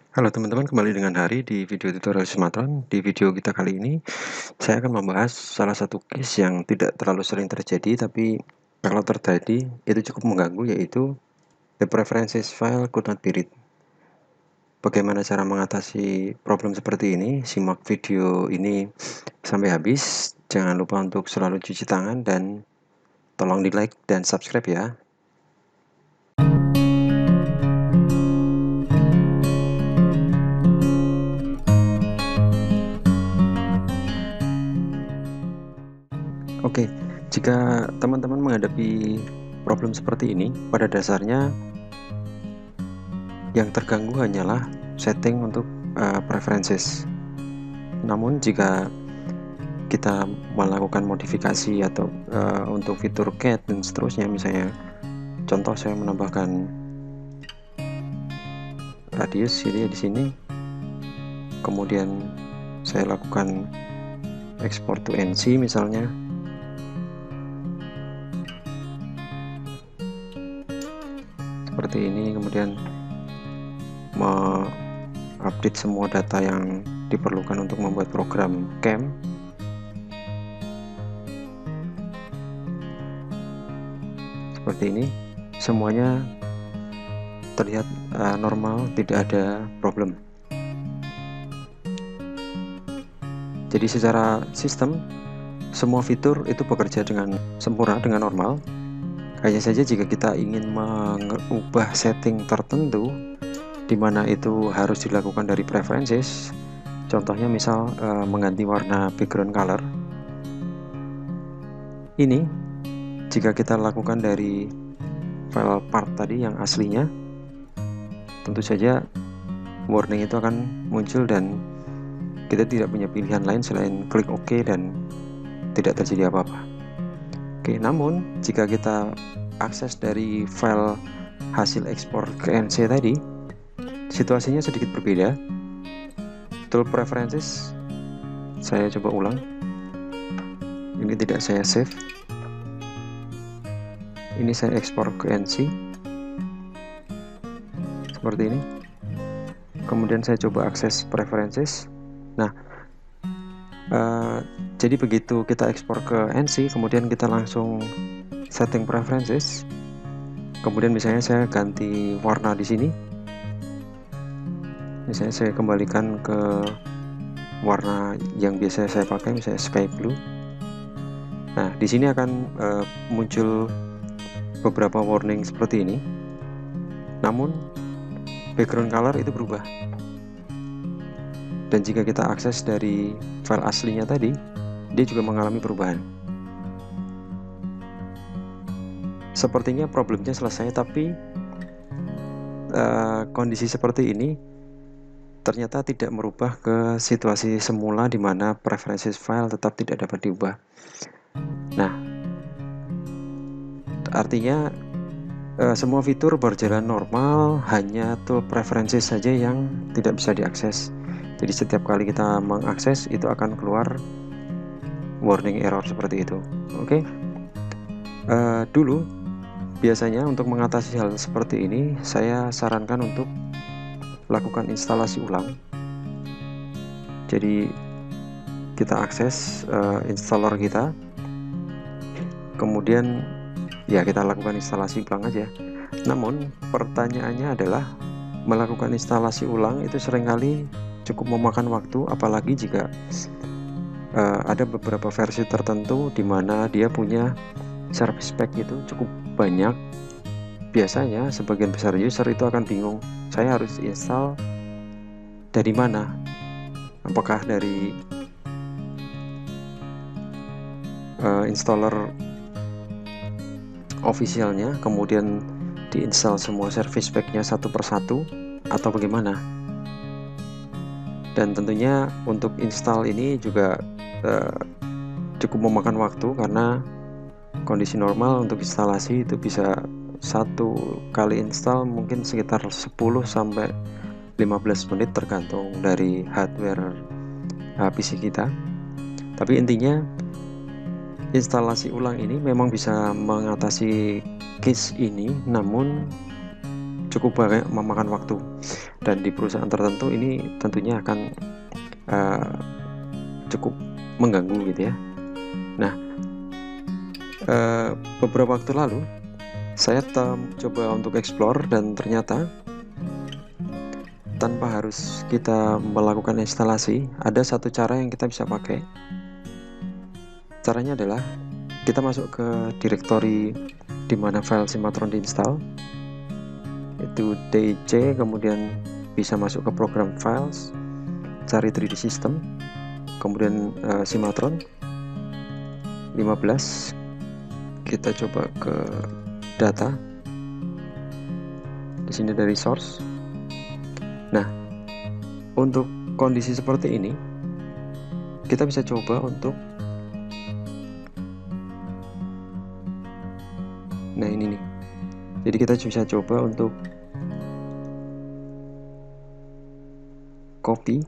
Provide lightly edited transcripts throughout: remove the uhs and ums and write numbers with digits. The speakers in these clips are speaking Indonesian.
Halo teman-teman, kembali dengan Hari di video tutorial Sumatran. Di video kita kali ini, saya akan membahas salah satu case yang tidak terlalu sering terjadi, tapi kalau terjadi itu cukup mengganggu, yaitu the preferences file could not be read. Bagaimana cara mengatasi problem seperti ini? Simak video ini sampai habis. Jangan lupa untuk selalu cuci tangan dan tolong di like dan subscribe ya. Oke, jika teman-teman menghadapi problem seperti ini, pada dasarnya yang terganggu hanyalah setting untuk preferences. Namun jika kita melakukan modifikasi atau untuk fitur cat dan seterusnya, misalnya contoh saya menambahkan radius ini di sini, kemudian saya lakukan export to NC misalnya, seperti ini, kemudian update semua data yang diperlukan untuk membuat program CAM. Seperti ini, semuanya terlihat normal, tidak ada problem. Jadi secara sistem, semua fitur itu bekerja dengan sempurna, dengan normal. Hanya saja jika kita ingin mengubah setting tertentu, di mana itu harus dilakukan dari preferences, contohnya misal mengganti warna background color. Ini jika kita lakukan dari file part tadi yang aslinya, tentu saja warning itu akan muncul dan kita tidak punya pilihan lain selain klik OK dan tidak terjadi apa-apa. Oke, namun jika kita akses dari file hasil ekspor ke NC tadi, situasinya sedikit berbeda. Tool preferences saya coba ulang. Ini tidak saya save. Ini saya ekspor ke NC seperti ini. Kemudian saya coba akses preferences. Nah, jadi begitu kita ekspor ke NC, kemudian kita langsung setting preferences. Kemudian misalnya saya ganti warna di sini. Misalnya saya kembalikan ke warna yang biasa saya pakai, misalnya sky blue. Nah, di sini akan muncul beberapa warning seperti ini. Namun background color itu berubah. Dan jika kita akses dari file aslinya tadi, dia juga mengalami perubahan. Sepertinya problemnya selesai, tapi kondisi seperti ini ternyata tidak merubah ke situasi semula di mana preferences file tetap tidak dapat diubah. Nah, artinya semua fitur berjalan normal, hanya tool preferences saja yang tidak bisa diakses. Jadi setiap kali kita mengakses itu akan keluar warning error seperti itu. Oke. Dulu biasanya untuk mengatasi hal seperti ini, saya sarankan untuk lakukan instalasi ulang. Jadi kita akses installer kita, kemudian ya kita lakukan instalasi ulang aja. Namun pertanyaannya adalah melakukan instalasi ulang itu seringkali cukup memakan waktu, apalagi jika ada beberapa versi tertentu di mana dia punya service pack itu cukup banyak. Biasanya sebagian besar user itu akan bingung, saya harus install dari mana? Apakah dari installer officialnya, kemudian diinstal semua service packnya satu persatu, atau bagaimana? Dan tentunya untuk install ini juga cukup memakan waktu, karena kondisi normal untuk instalasi itu bisa satu kali install mungkin sekitar 10 sampai 15 menit tergantung dari hardware PC kita. Tapi intinya instalasi ulang ini memang bisa mengatasi case ini, namun cukup banyak memakan waktu. dan di perusahaan tertentu ini tentunya akan cukup mengganggu gitu ya. Nah, beberapa waktu lalu saya coba untuk explore dan ternyata tanpa harus kita melakukan instalasi, ada satu cara yang kita bisa pakai. Caranya adalah kita masuk ke directory di mana file Simatron diinstal, itu DIC, kemudian bisa masuk ke program files, cari 3D system, kemudian Simatron 15, kita coba ke data, di sini dari source. Nah, untuk kondisi seperti ini kita bisa coba untuk, nah ini nih, jadi kita bisa coba untuk copy.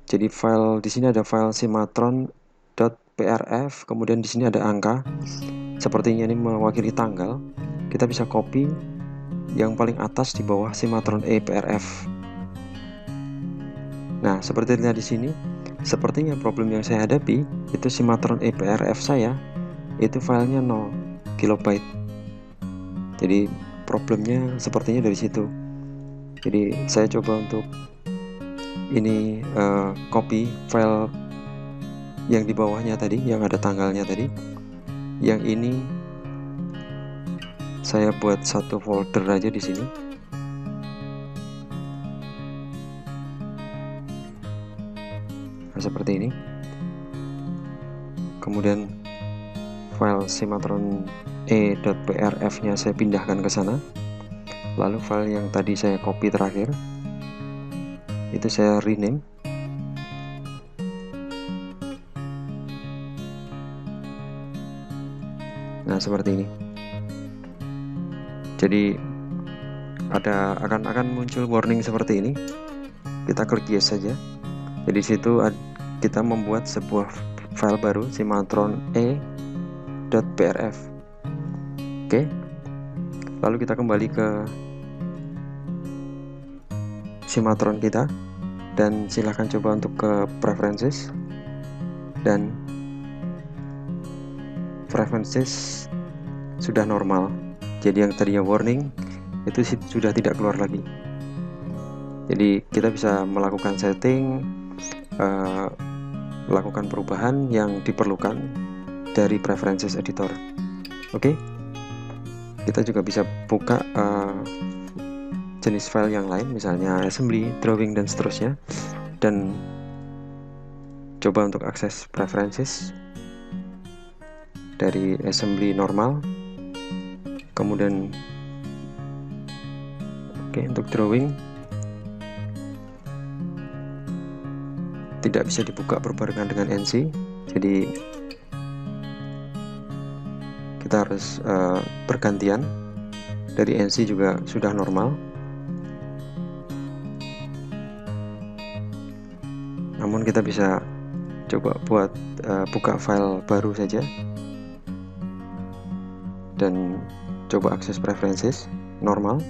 Jadi file di sini ada file simatron.prf, kemudian di sini ada angka, sepertinya ini mewakili tanggal. Kita bisa copy yang paling atas di bawah Simatron E.prf. Nah, seperti terlihat di sini, sepertinya problem yang saya hadapi itu Simatron E.prf saya itu filenya 0 kilobyte. Jadi problemnya sepertinya dari situ. Jadi saya coba untuk ini copy file yang di bawahnya tadi, yang ada tanggalnya tadi. Yang ini saya buat satu folder aja di sini. Nah, seperti ini. Kemudian file Simatron E.prf-nya saya pindahkan ke sana. Lalu file yang tadi saya copy terakhir itu saya rename. Nah, seperti ini. Jadi akan muncul warning seperti ini. Kita klik yes saja. Jadi situ kita membuat sebuah file baru Simatron E.prf. Oke. Lalu kita kembali ke Simatron kita dan silahkan coba untuk ke preferences, dan preferences sudah normal. Jadi yang tadinya warning itu sudah tidak keluar lagi. Jadi kita bisa melakukan setting, melakukan perubahan yang diperlukan dari preferences editor. Oke. Kita juga bisa buka jenis file yang lain, misalnya assembly, drawing, dan seterusnya, dan coba untuk akses preferences dari assembly normal, kemudian untuk drawing tidak bisa dibuka berbarengan dengan NC, jadi kita harus bergantian. Dari NC juga sudah normal, namun kita bisa coba buat buka file baru saja dan coba akses preferences normal.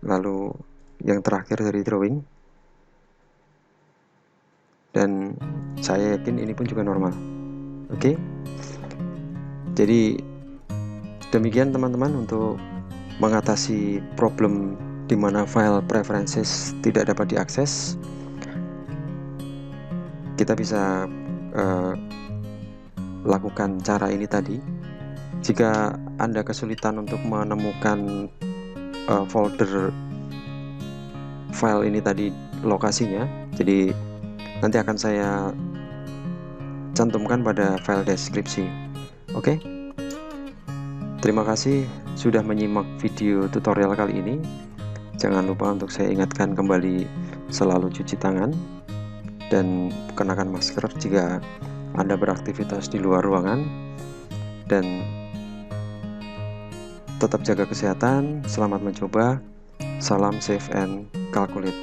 Lalu yang terakhir dari drawing, dan saya yakin ini pun juga normal. Oke. Jadi demikian teman-teman untuk mengatasi problem di mana file preferences tidak dapat diakses. Kita bisa lakukan cara ini tadi. Jika Anda kesulitan untuk menemukan folder file ini tadi lokasinya, jadi nanti akan saya cantumkan pada file deskripsi. Oke. Terima kasih sudah menyimak video tutorial kali ini. Jangan lupa untuk saya ingatkan kembali selalu cuci tangan dan kenakan masker jika Anda beraktivitas di luar ruangan, dan tetap jaga kesehatan. Selamat mencoba. Salam safe and calculate.